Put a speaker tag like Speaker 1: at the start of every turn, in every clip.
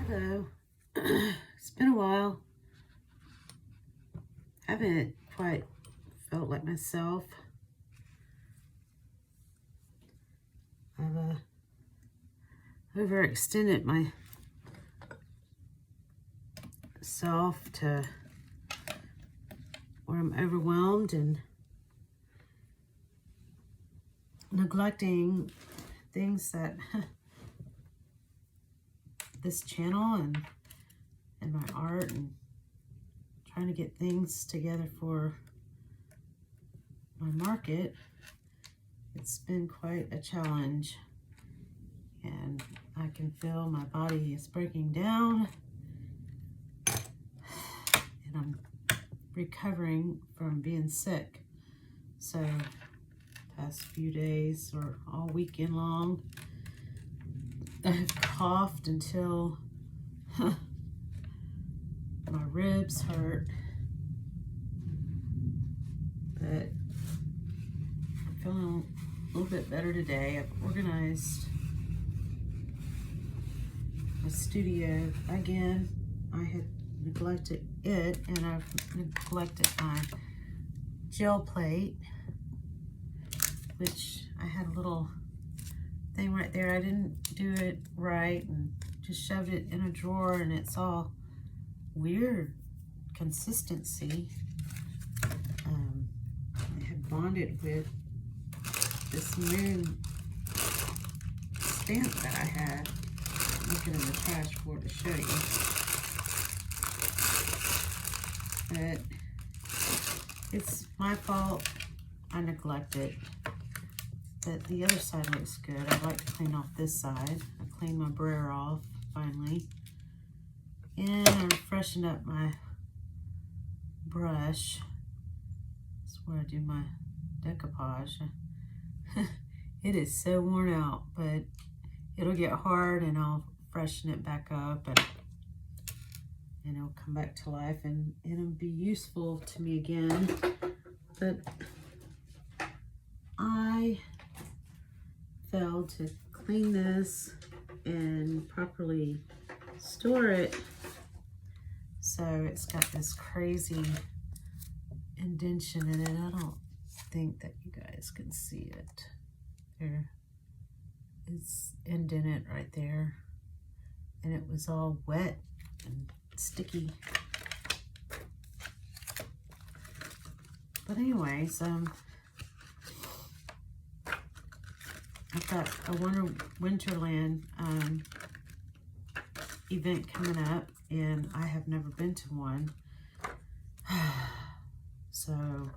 Speaker 1: Hello. It's been a while. Haven't quite felt like myself. I've overextended myself to where I'm overwhelmed and neglecting things that this channel and my art, and trying to get things together for my market. It's been quite a challenge, and I can feel my body is breaking down, and I'm recovering from being sick. So past few days or all weekend long, I've coughed until my ribs hurt, but I'm feeling a little bit better today. I've organized my studio again. I had neglected it, and I've neglected my gel plate, which I had a little thing right there. I didn't do it right and just shoved it in a drawer, and it's all weird consistency. I had bonded with this moon stamp that I had. I'm looking in the trash for it to show you. But it's my fault. I neglected. But the other side looks good. I'd like to clean off this side. I cleaned my brayer off finally. And I freshened up my brush. That's where I do my decoupage. It is so worn out, but it'll get hard and I'll freshen it back up, and it'll come back to life, and it'll be useful to me again. But I failed to clean this and properly store it, so it's got this crazy indentation in it. I don't think that you guys can see it. There, it's indented right there, and it was all wet and sticky. But anyways, I've got a Winterland event coming up, and I have never been to one. So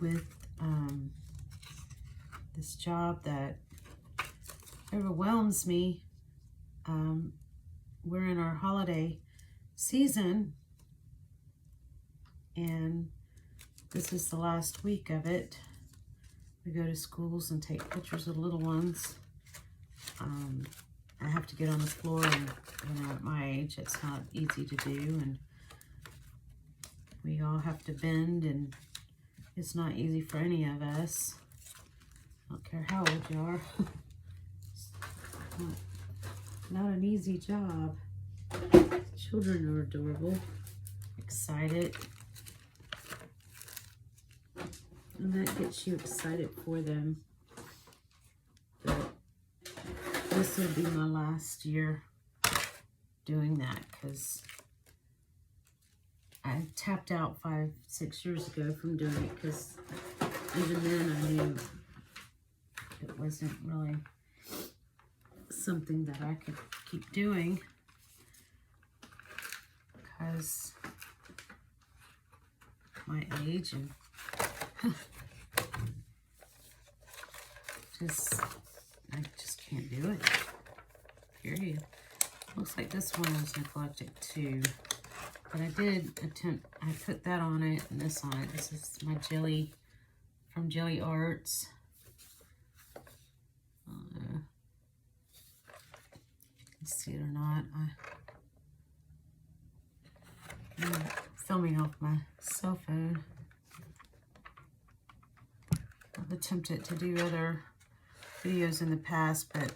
Speaker 1: with this job that overwhelms me, we're in our holiday season, and this is the last week of it. We go to schools and take pictures of little ones. I have to get on the floor, and at my age, it's not easy to do, and we all have to bend, and it's not easy for any of us. I don't care how old you are. It's not an easy job. Children are adorable, excited, and that gets you excited for them. But this will be my last year doing that, because I tapped out 5-6 years ago from doing it, because even then I knew it wasn't really something that I could keep doing, because my age and I just can't do it, period. Looks like this one was neglected too, but I did attempt, I put that on it and this on it. This is my jelly from Jelly Arts. You see it or not? I'm filming off my cell phone. I've attempted to do other videos in the past, but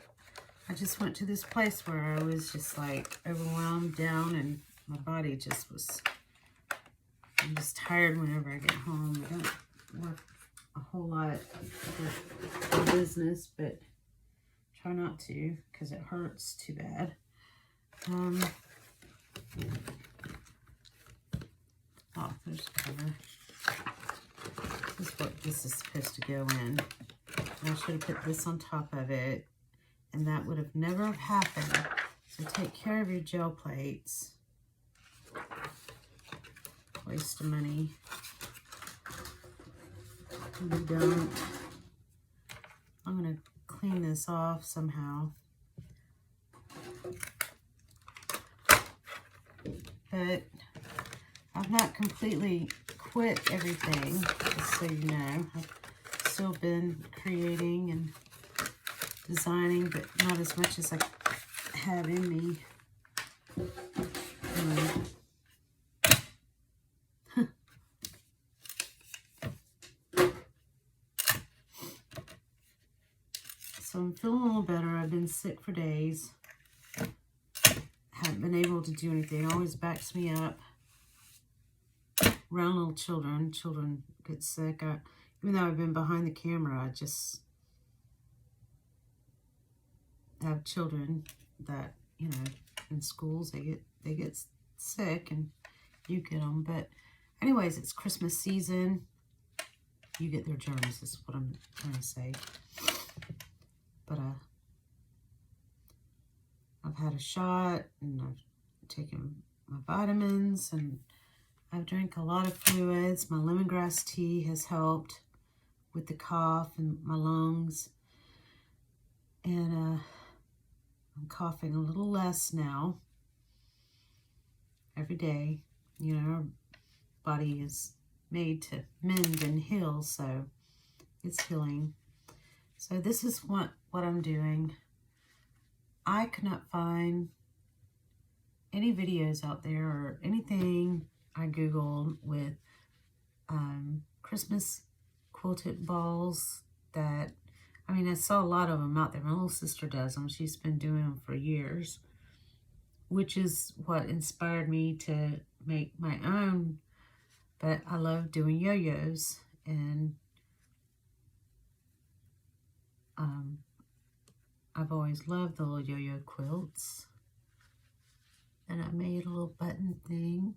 Speaker 1: I just went to this place where I was just like overwhelmed, down, and my body just was, I'm just tired whenever I get home. I don't work a whole lot for business, but try not to because it hurts too bad. Oh, there's a cover. This is what this is supposed to go in. I should have put this on top of it, and that would have never happened. So take care of your gel plates. Waste of money. You don't. I'm going to clean this off somehow. But I've not completely quit everything, just so you know. I've still been creating and designing, but not as much as I have in me. So I'm feeling a little better. I've been sick for days. Haven't been able to do anything. It always backs me up. Around little children. Children get sick. Even though I've been behind the camera, I just have children that, you know, in schools, they get sick and you get them. But anyways, it's Christmas season. You get their germs is what I'm trying to say. But I've had a shot and I've taken my vitamins and I've drank a lot of fluids. My lemongrass tea has helped with the cough and my lungs. And I'm coughing a little less now. Every day. You know, our body is made to mend and heal, so it's healing. So this is what I'm doing. I could not find any videos out there or anything I Googled with Christmas quilted balls that, I mean, I saw a lot of them out there. My little sister does them. She's been doing them for years, which is what inspired me to make my own. But I love doing yo-yos, and I've always loved the little yo-yo quilts. And I made a little button thing.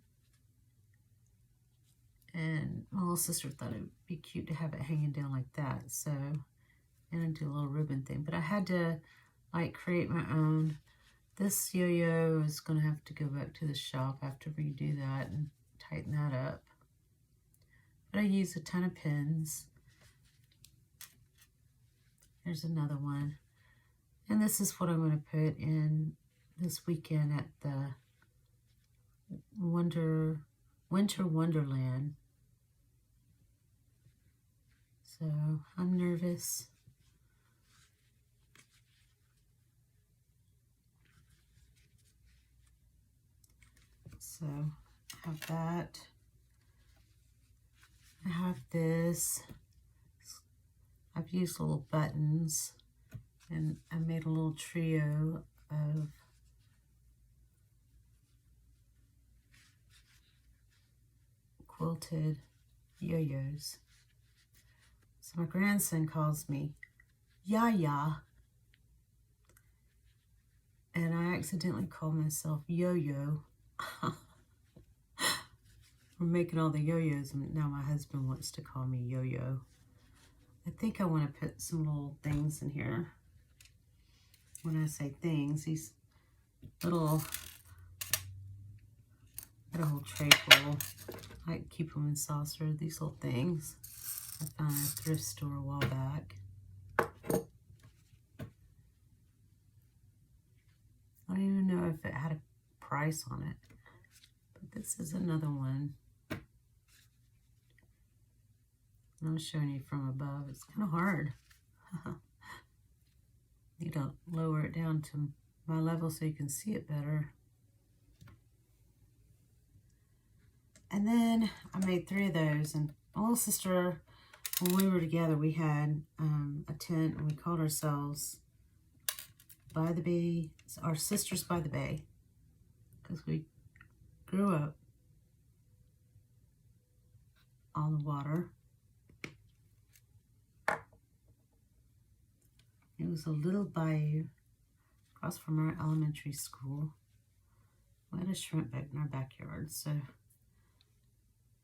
Speaker 1: And my little sister thought it would be cute to have it hanging down like that. So, and I did a little ribbon thing. But I had to, like, create my own. This yo-yo is going to have to go back to the shop. I have to redo that and tighten that up. But I use a ton of pins. There's another one. And this is what I'm going to put in this weekend at the Winter Wonderland. So I'm nervous. So I have that. I have this. I've used little buttons, and I made a little trio of quilted yo-yos. So my grandson calls me Yaya, and I accidentally called myself Yo-Yo. We're making all the yo-yos, and now my husband wants to call me Yo-Yo. I think I want to put some little things in here. When I say things, these little, got a whole tray full. I keep them in saucer, these little things. I found at a thrift store a while back. I don't even know if it had a price on it. But this is another one. I'm showing you from above. It's kind of hard. Need to lower it down to my level so you can see it better. And then I made 3 of those. And my little sister, when we were together, we had a tent, and we called ourselves by the bay, our sisters by the bay, because we grew up on the water. It was a little bayou across from our elementary school. We had a shrimp boat in our backyard, so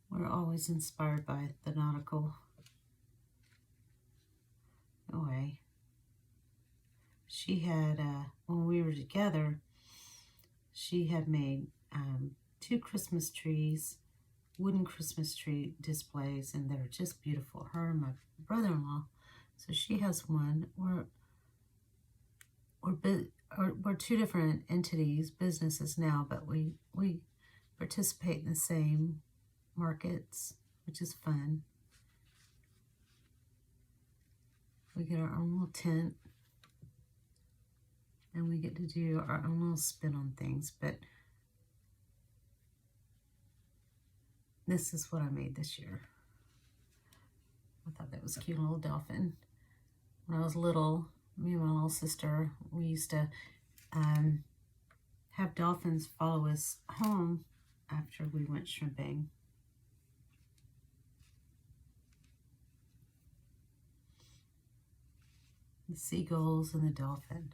Speaker 1: we're always inspired by the nautical way. She had, when we were together, she had made 2 Christmas trees, wooden Christmas tree displays, and they're just beautiful. Her and my brother-in-law. So she has one. We're 2 different entities, businesses now, but we participate in the same markets, which is fun. We get our own little tent, and we get to do our own little spin on things. But this is what I made this year. I thought that was a cute little dolphin. When I was little, me and my little sister, we used to have dolphins follow us home after we went shrimping. The seagulls and the dolphin.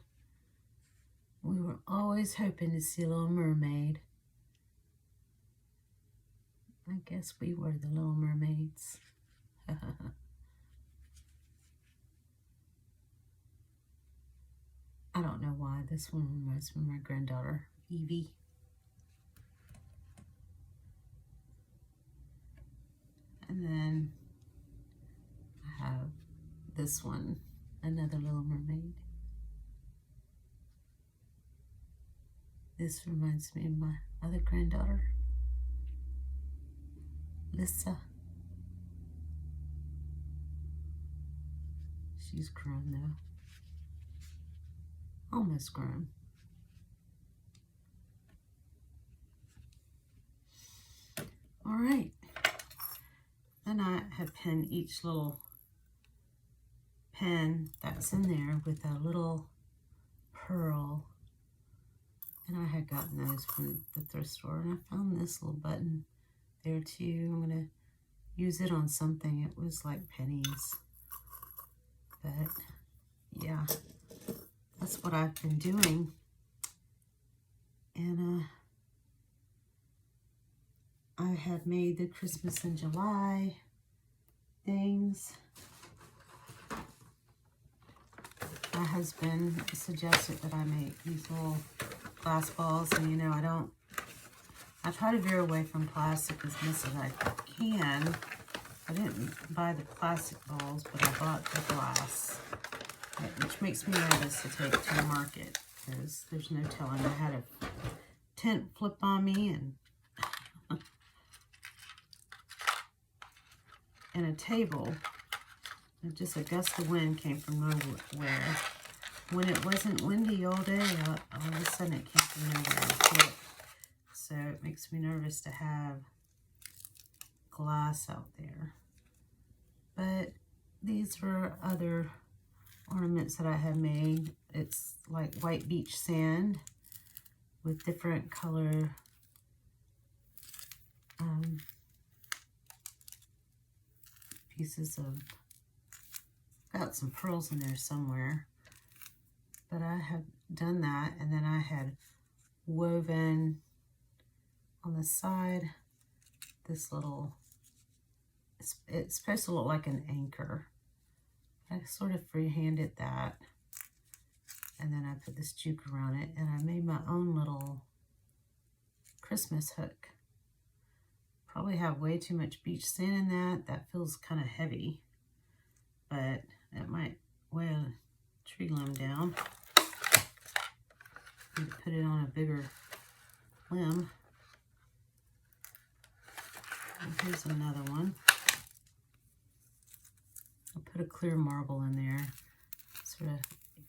Speaker 1: We were always hoping to see a little mermaid. I guess we were the little mermaids. I don't know why this one reminds me of my granddaughter, Evie. And then I have this one, another Little Mermaid. This reminds me of my other granddaughter, Lissa. She's grown though. Almost grown. All right. Then I have pinned each little pin that's in there with a little pearl. And I had gotten those from the thrift store, and I found this little button there too. I'm gonna use it on something. It was like pennies. But yeah, that's what I've been doing. And I have made the Christmas in July things. My husband suggested that I make these little glass balls, and you know, I try to veer away from plastic as much as I can. I didn't buy the plastic balls, but I bought the glass, which makes me nervous to take to the market because there's no telling. I had a tent flip on me and a table. And just a gust of wind came from nowhere. When it wasn't windy all day, all of a sudden it came from nowhere. So it makes me nervous to have glass out there. But these were other ornaments that I had made. It's like white beach sand with different color pieces of, got some pearls in there somewhere. But I had done that, and then I had woven on the side this little, it's supposed to look like an anchor. I sort of freehanded that, and then I put this juke around it, and I made my own little Christmas hook. Probably have way too much beach sand in that. That feels kind of heavy, but it might weigh a tree limb down. Need to put it on a bigger limb. And here's another one. I'll put a clear marble in there. Sort of,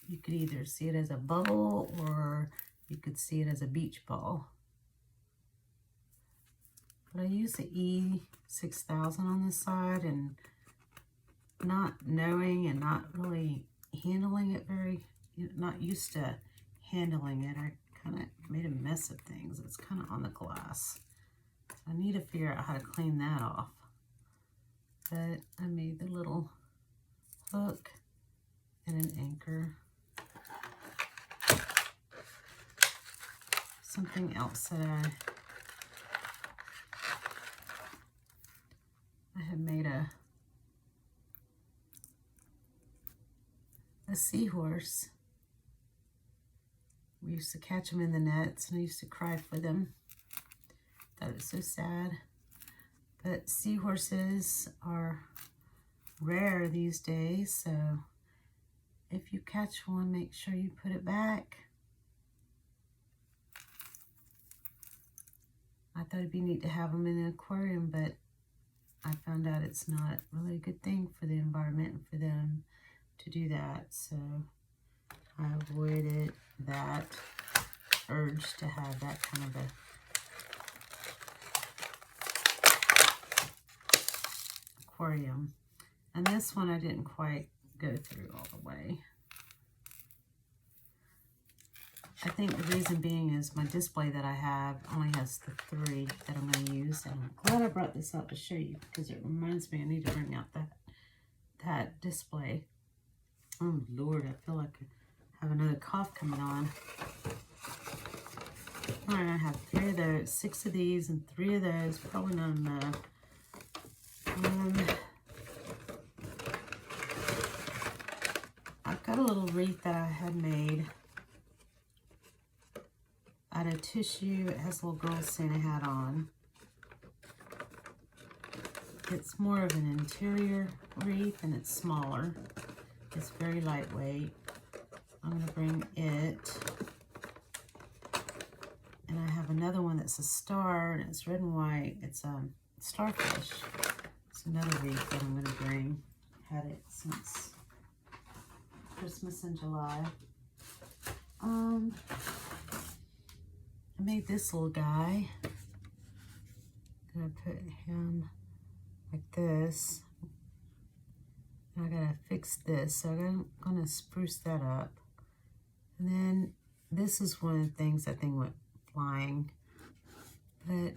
Speaker 1: you could either see it as a bubble or you could see it as a beach ball. But I use the E6000 on this side, and not knowing and not really handling it very, not used to handling it, I kind of made a mess of things. It's kind of on the glass. So I need to figure out how to clean that off. But I made the little hook and an anchor. Something else that I had made a seahorse. We used to catch them in the nets, and I used to cry for them. Thought it was so sad. But seahorses are rare these days, so if you catch one, make sure you put it back. I thought it'd be neat to have them in an aquarium, but I found out it's not really a good thing for the environment and for them to do that. So I avoided that urge to have that kind of a aquarium. And this one I didn't quite go through all the way. I think the reason being is my display that I have only has the 3 that I'm going to use. And I'm glad I brought this out to show you, because it reminds me I need to bring out that display. Oh Lord, I feel like I have another cough coming on. All right, I have 3 of those, 6 of these and 3 of those. Probably not enough. I've got a little wreath that I had made out of tissue. It has a little girl Santa hat on. It's more of an interior wreath, and it's smaller. It's very lightweight. I'm going to bring it. And I have another one that's a star, and it's red and white. It's a starfish. It's another wreath that I'm going to bring. Had it since Christmas in July. I made this little guy. I'm going to put him like this. And I gotta fix this, so I'm gonna spruce that up. And then this is one of the things I think went flying, but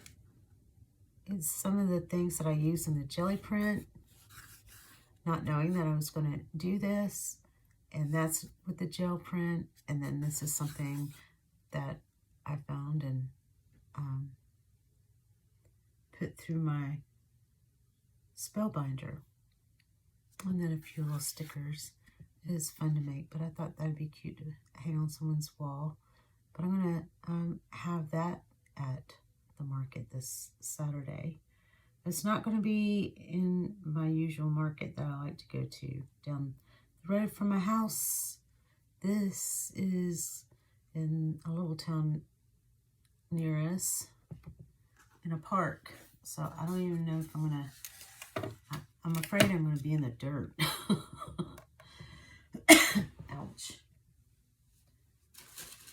Speaker 1: it's some of the things that I use in the jelly print, not knowing that I was gonna do this, and that's with the gel print. And then this is something that I found and put through my Spellbinder. And then a few little stickers. It is fun to make, but I thought that'd be cute to hang on someone's wall. But I'm gonna have that at the market this Saturday. It's not gonna be in my usual market that I like to go to down the road from my house. This is in a little town near us in a park. So I don't even know if I'm gonna, I'm afraid I'm going to be in the dirt. Ouch.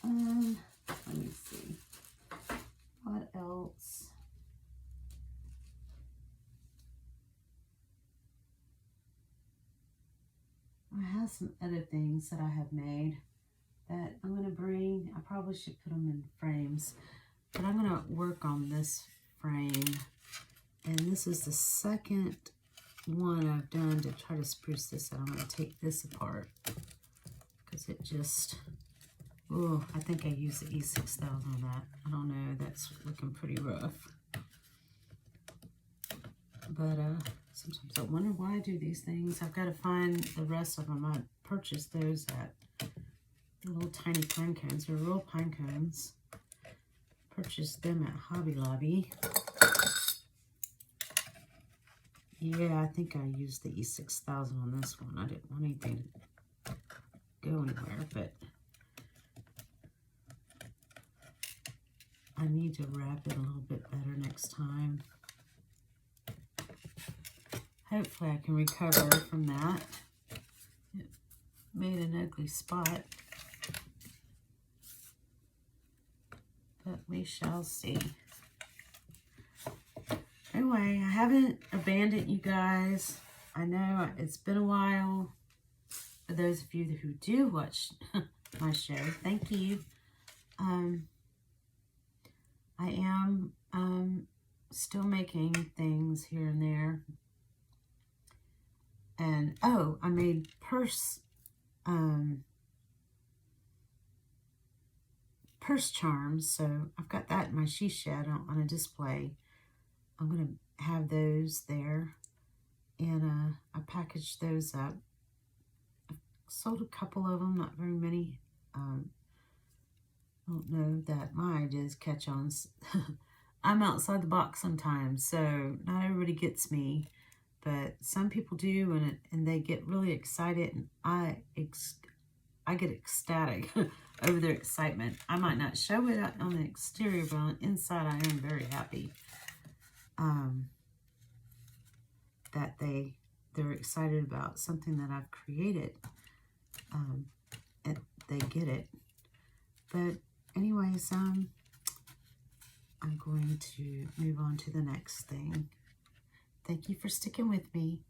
Speaker 1: Let me see. What else? I have some other things that I have made that I'm going to bring. I probably should put them in frames, but I'm going to work on this frame. And this is the second one I've done to try to spruce this up. I'm going to take this apart because it just, oh, I think I used the E6000 on that. I don't know, that's looking pretty rough. But sometimes I wonder why I do these things. I've got to find the rest of them. I purchased those at the little tiny pine cones. They're real pine cones. Purchased them at Hobby Lobby. Yeah, I think I used the E6000 on this one. I didn't want anything to go anywhere, but I need to wrap it a little bit better next time. Hopefully I can recover from that. It made an ugly spot, but we shall see. Anyway, I haven't abandoned you guys. I know it's been a while. For those of you who do watch my show, thank you I am still making things here and there. And oh, I made purse charms, so I've got that in my she shed on a display. I'm gonna have those there, and I packaged those up. I sold a couple of them, not very many. I don't know that my ideas catch on. I'm outside the box sometimes, so not everybody gets me, but some people do, and they get really excited, and I get ecstatic over their excitement. I might not show it on the exterior, but on the inside, I am very happy that they're excited about something that I've created, and they get it. But anyways, I'm going to move on to the next thing. Thank you for sticking with me.